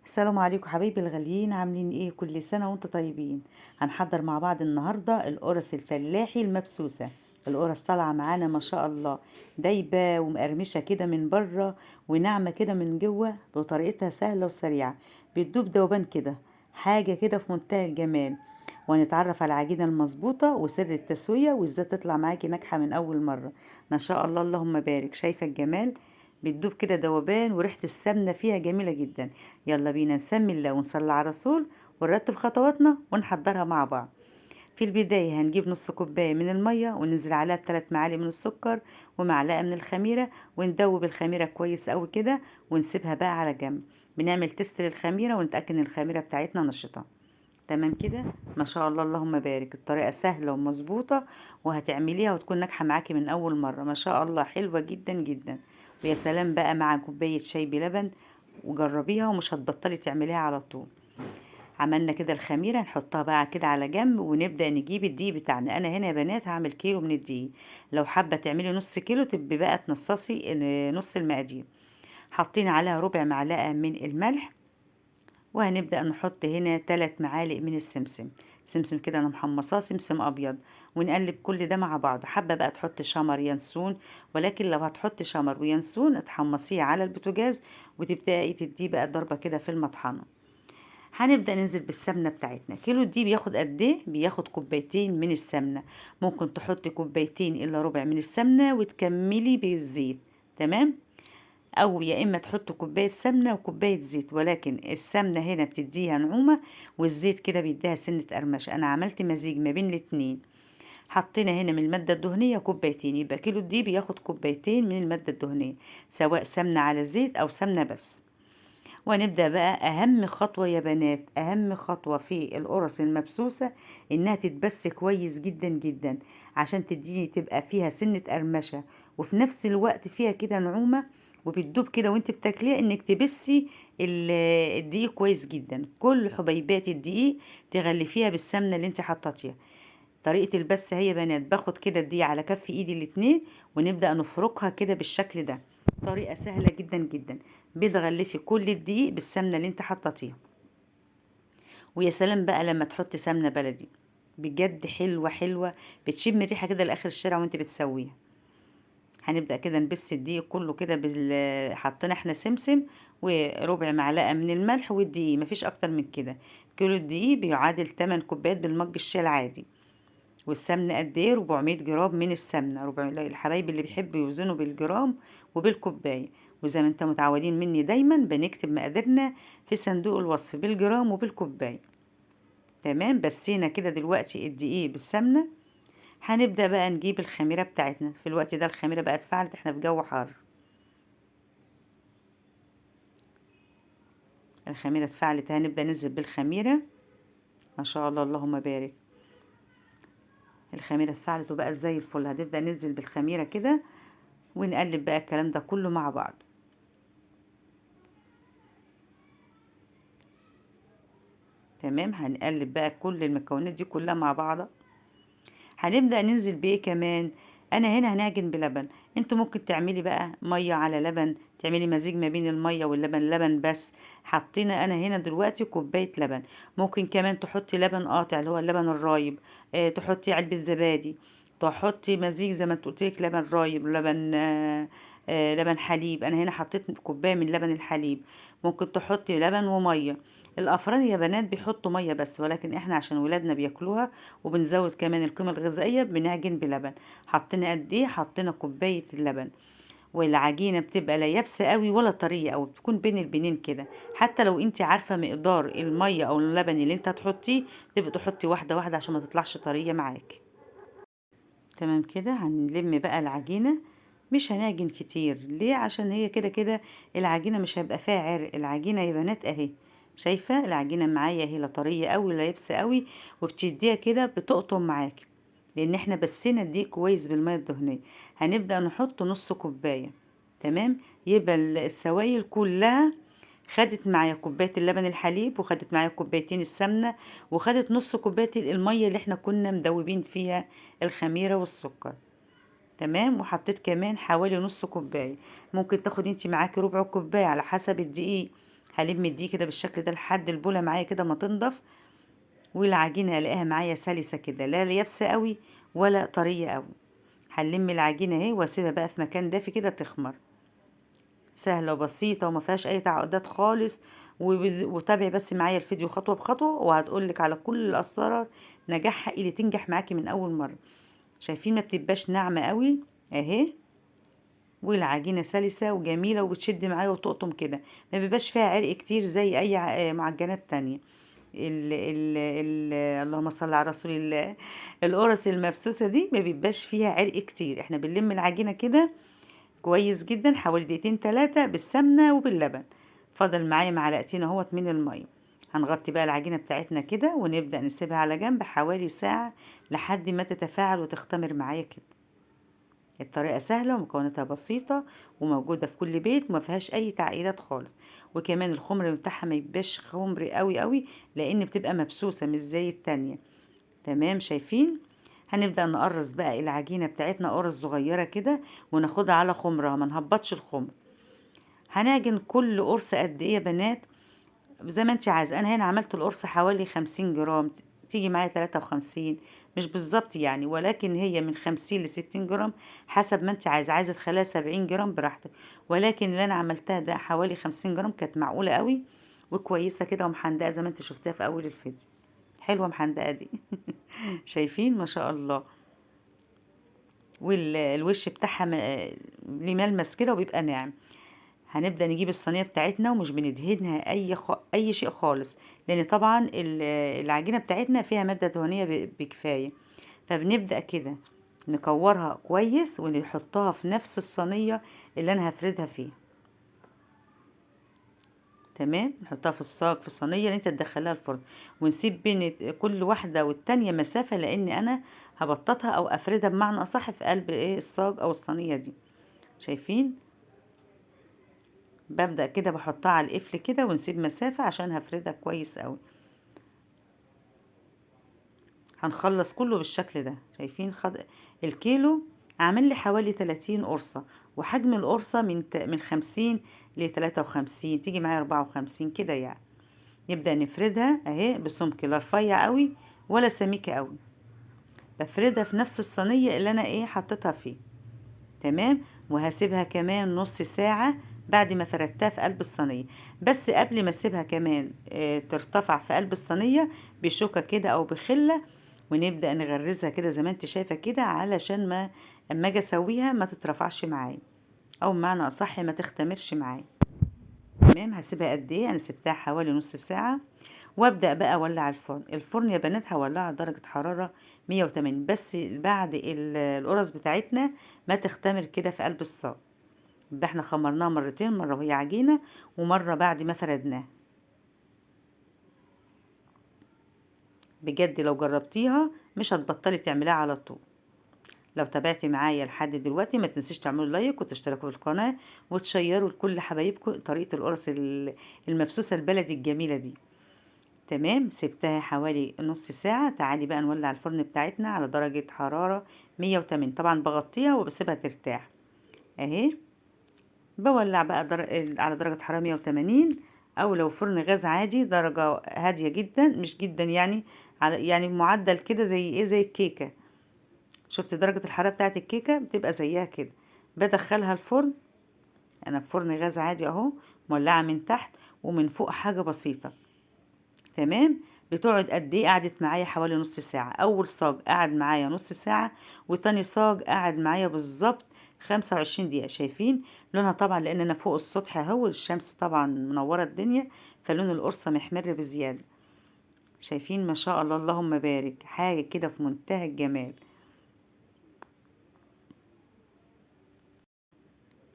السلام عليكم حبايبي الغاليين، عاملين ايه؟ كل سنة وانتم طيبين. هنحضر مع بعض النهاردة القرص الفلاحي المبسوسة. القرص طالعة معانا ما شاء الله، دايبة ومقرمشة كده من بره وناعمة كده من جوه، بطريقتها سهلة وسريعة، بتدوب دوبان كده، حاجة كده في منتهى الجمال. وهنتعرف على العجينة المظبوطة وسر التسوية وازاي تطلع معاكي ناجحة من أول مرة. ما شاء الله اللهم بارك، شايفة الجمال؟ بتدوب كده دوبان وريحة السمنة فيها جميلة جدا. يلا بينا نسمي الله ونصلي على الرسول ونرتب خطواتنا ونحضرها مع بعض. في البداية هنجيب نص كوباية من المية وننزل عليها 3 معالق من السكر ومعلقة من الخميرة، وندوب الخميرة كويس قوي كده ونسيبها بقى على جنب. بنعمل تيست للخميرة ونتأكد ان الخميرة بتاعتنا نشطة. تمام كده. ما شاء الله اللهم بارك، الطريقة سهلة ومظبوطة وهتعمليها وتكون ناجحة معاكي من أول مرة. ما شاء الله حلوة جدا جدا. ويا سلام بقى مع كوباية شاي بلبن، وجربيها ومش هتبطلي تعمليها على طول. عملنا كده الخميرة، نحطها بقى كده على جنب ونبدأ نجيب الدقيق بتاعنا. أنا هنا يا بنات هعمل كيلو من الدقيق، لو حابة تعملي نص كيلو تبقي بقى تنصصي نص المقادير. حاطين عليها ربع معلقة من الملح، وهنبدأ نحط هنا 3 معالق من السمسم. سمسم كده انا محمصاه سمسم ابيض، ونقلب كل ده مع بعض. حابه بقى تحط شمر ينسون، ولكن لو هتحط شمر وينسون تحمصيه على البوتاجاز وتبداي تديه بقى ضربه كده في المطحنه. هنبدأ ننزل بالسمنة بتاعتنا. كيلو دي بياخد قد ايه؟ بياخد كوبايتين من السمنة. ممكن تحطي كوبايتين الا ربع من السمنة وتكملي بالزيت. تمام. او يا اما تحطوا كوبايه سمنه وكوبايه زيت، ولكن السمنه هنا بتديها نعومه والزيت كده بيديها سنه قرمشه. انا عملت مزيج ما بين الاتنين. حطينا هنا من الماده الدهنيه كوبايتين، يبقى كيلو دي بياخد كوبايتين من الماده الدهنيه، سواء سمنه على زيت او سمنه بس. ونبدأ بقى أهم خطوة يا بنات، أهم خطوة في القرص المبسوسة، إنها تتبس كويس جدا جدا، عشان تديني تبقى فيها سنة قرمشة وفي نفس الوقت فيها كده نعومة، وبتدوب كده وانت بتاكليها. انك تبسي الدقيق كويس جدا، كل حبيبات الدقيق تغلفيها بالسمنة اللي انت حطيتيها. طريقة البس هي يا بنات، باخد كده الدقيق على كف ايدي الاتنين ونبدأ نفركها كده بالشكل ده. طريقة سهلة جدا جدا. بتغلفي كل الدقيق بالسمنة اللي انت حطيتيها. ويا سلام بقى لما تحطي سمنة بلدي، بجد حلوة حلوة، بتشم الريحة كده لآخر الشارع وانت بتسويها. هنبدأ كده نبس الدقيق كله كده حطينا احنا سمسم وربع معلقة من الملح والدقيق، مفيش اكتر من كده. كيلو الدقيق بيعادل 8 كوبايات بالمج الشاي العادي. والسمنة قد ايه؟ 400 جرام من السمنة. ربع الحبايب اللي بيحبوا يوزنوا بالجرام وبالكوباية. وزي ما انتم متعودين مني دايما بنكتب مقاديرنا في صندوق الوصف بالجرام وبالكوباية. تمام. بسينا كده دلوقتي الدقيق بالسمنة. هنبدأ بقى نجيب الخميرة بتاعتنا. في الوقت ده الخميرة بقى اتفعلت، احنا في جو حار. الخميرة اتفعلت، هنبدأ ننزل بالخميرة. ما شاء الله اللهم بارك. الخميرة اتفعلت وبقت زي الفل. هنبدأ ننزل بالخميرة كده ونقلب بقى الكلام ده كله مع بعض. تمام. هنقلب بقى كل المكونات دي كلها مع بعض. هنبدأ ننزل بايه كمان؟ انا هنا هنعجن بلبن. انتوا ممكن تعملي بقى ميه على لبن، تعملي مزيج ما بين الميه واللبن، لبن بس. حطينا انا هنا دلوقتي كوبايه لبن. ممكن كمان تحطي لبن قاطع اللي هو اللبن الرايب. تحطي علبه زبادي، تحطي مزيج زي ما انت قلت لك، لبن رايب، لبن لبن حليب. انا هنا حطيت كوبايه من لبن الحليب. ممكن تحطي لبن وميه. الافران يا بنات بيحطوا ميه بس، ولكن احنا عشان ولادنا بياكلوها وبنزود كمان القيمة الغذائية بنعجن بلبن. حطينا قد ايه؟ حطينا كوباية اللبن. والعجينة بتبقى لا يابسة قوي ولا طرية، او بتكون بين البنين كده. حتى لو انت عارفة مقدار المية او اللبن اللي انت هتحطيه، تبقى تحطي واحدة واحدة عشان ما تطلعش طرية معاك. تمام كده. هنلم بقى العجينة. مش هنعجن كتير، ليه؟ عشان هي كده كده العجينة مش هيبقى فيها عرق. العجينة يا بنات اهي، شايفة العجينة معايا اهي، لا طرية قوي لا يابسة قوي، وبتديها كده بتقطم معاكي، لان احنا بسينا الدقيق كويس بالمية الدهنية. هنبدأ نحط نص كوباية. تمام. يبقى السوائل كلها خدت معايا كوباية اللبن الحليب، وخدت معايا كوبايتين السمنة، وخدت نص كوباية المية اللي احنا كنا مدوبين فيها الخميرة والسكر. تمام. وحطيت كمان حوالي نص كوباية. ممكن تاخدي انت معاكي ربع كوباية على حسب الدقيق. هلم دي كده بالشكل ده لحد البولة معايا كده ما تنضف، والعجينة الاقيها معايا سلسة كده، لا يابسة قوي ولا طرية قوي. هنلم العجينة اهي واسيبها بقى في مكان دافي كده تخمر. سهلة وبسيطة وما فيهاش اي تعقدات خالص. وتابعي بس معايا الفيديو خطوة بخطوة، وهتقولك على كل الاسرار نجاحها اللي تنجح معاكي من اول مرة. شايفين ما بتبقاش ناعمة قوي اهي، والعجينة سلسة وجميلة وبتشد معايا وتقطم كده، ما بيبقاش فيها عرق كتير زي اي معجنات تانية. اللهم صل على رسول الله. القرص المبسوسة دي ما بيبقاش فيها عرق كتير، احنا بنلم العجينة كده كويس جدا حوالي دقيقتين 3 بالسمنة وباللبن. فاضل معايا معلقتين اهوت من المية. هنغطي بقى العجينة بتاعتنا كده ونبدأ نسيبها على جنب حوالي ساعة لحد ما تتفاعل وتختمر معايا كده. الطريقة سهلة ومكوناتها بسيطة وموجودة في كل بيت وما فيهاش أي تعقيدات خالص. وكمان الخمر بتاعها ما يبقاش خمر قوي قوي، لأن بتبقى مبسوسة مش زي التانية. تمام شايفين. هنبدأ نقرص بقى العجينة بتاعتنا قرص صغيرة كده، وناخدها على خمرها ما نهبطش الخمر. هنعجن كل قرص قد ايه يا بنات؟ زي ما انت عايزه. انا هنا عملت القرص حوالي 50 جرام، تيجي معايا 53، مش بالظبط يعني، ولكن هي من 50 ل60 جرام حسب ما انت عايزه تخليها 70 جرام براحتك. ولكن اللي انا عملتها ده حوالي 50 جرام، كانت معقوله قوي وكويسه كده ومحندقه زي ما انت شفتها في اول الفيديو. حلوه محندقه دي. شايفين ما شاء الله. والوش بتاعها ليه ملمس كده وبيبقى ناعم. هنبدأ نجيب الصينية بتاعتنا ومش بندهنها أي شيء خالص، لأن طبعا العجينة بتاعتنا فيها مادة دهنية بكفاية. فبنبدأ كده نكورها كويس ونحطها في نفس الصينية اللي أنا هفردها فيها. تمام، نحطها في الصاج في الصينية اللي انت تدخلها الفرن، ونسيب بين كل واحدة والتانية مسافة، لأن أنا هبططها أو أفردها بمعنى أصح في قلب الصاج أو الصينية دي. شايفين. ببدأ كده بحطها على القفل كده ونسيب مسافة عشان هفردها كويس قوي. هنخلص كله بالشكل ده. شايفين الكيلو عامل لي حوالي 30 قرصة، وحجم القرصة من 50 ل53، تيجي معايا 54 كده يعني. نبدأ نفردها اهي بسمك، لا رفيع قوي ولا سميكة قوي. بفردها في نفس الصينية اللي انا حطيتها فيه. تمام. وهسيبها كمان نص ساعة بعد ما فردتها في قلب الصينية. بس قبل ما اسيبها كمان ترتفع في قلب الصينية بشوكة كده او بخلة، ونبدأ نغرزها كده زي ما انت شايفة كده، علشان ما اما اجي اسويها ما تترفعش معايا، او بمعنى اصح ما تختمرش معايا. تمام. هسيبها قد ايه؟ انا سبتها حوالي نص ساعة، وابدا بقى اولع الفرن. الفرن يا بنات هولعه على درجه حراره 180، بس بعد القرص بتاعتنا ما تختمر كده في قلب الصاج. يبقى احنا خمرناها مرتين، مره وهي عجينه ومره بعد ما فردناها. بجد لو جربتيها مش هتبطلي تعمليها على طول. لو تابعتي معايا لحد دلوقتي ما تنسيش تعملوا لايك وتشتركوا في القناه وتشيروا لكل حبايبكم طريقه القرص المبسوسه البلدي الجميله دي. تمام. سبتها حوالي نص ساعة. تعالي بقى نولع الفرن بتاعتنا على درجة حرارة 180. طبعا بغطيها وبسيبها ترتاح اهي. بولع بقى على درجة حرارة 180، او لو فرن غاز عادي درجة هادية جدا، مش جدا يعني، على يعني معدل كده زي زي الكيكة. شفت درجة الحرارة بتاعت الكيكة بتبقى زيها كده. بدخلها الفرن. انا في فرن غاز عادي اهو، مولعة من تحت ومن فوق حاجة بسيطة. تمام. بتقعد قد ايه؟ قعدت معايا حوالي نص ساعة. اول صاج قعد معايا نص ساعة، وتاني صاج قعد معايا بالظبط 25 دقيقة. شايفين لونها طبعا لان انا فوق السطح اهو، الشمس طبعا منورة الدنيا، فلون القرصة محمر بزيادة. شايفين ما شاء الله اللهم بارك، حاجة كده في منتهى الجمال.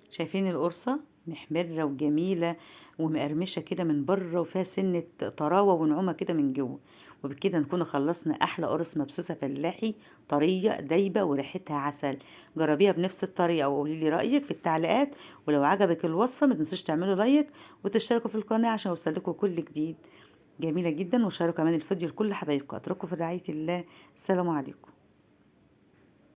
شايفين القرصة محمرة وجميلة ومقرمشة كده من بره، وفيها سنة طراوة ونعومة كده من جوه. وبكده نكون خلصنا أحلى قرص مبسوسة فلاحي، طرية دايبة وريحتها عسل. جربيها بنفس الطريقة وقولي لي رأيك في التعليقات. ولو عجبك الوصفة ما تنسوش تعملوا لايك وتشتركوا في القناة عشان يوصلكوا كل جديد. جميلة جدا. وشاركوا كمان الفيديو لكل حبايبكم. أترككم في رعاية الله. السلام عليكم.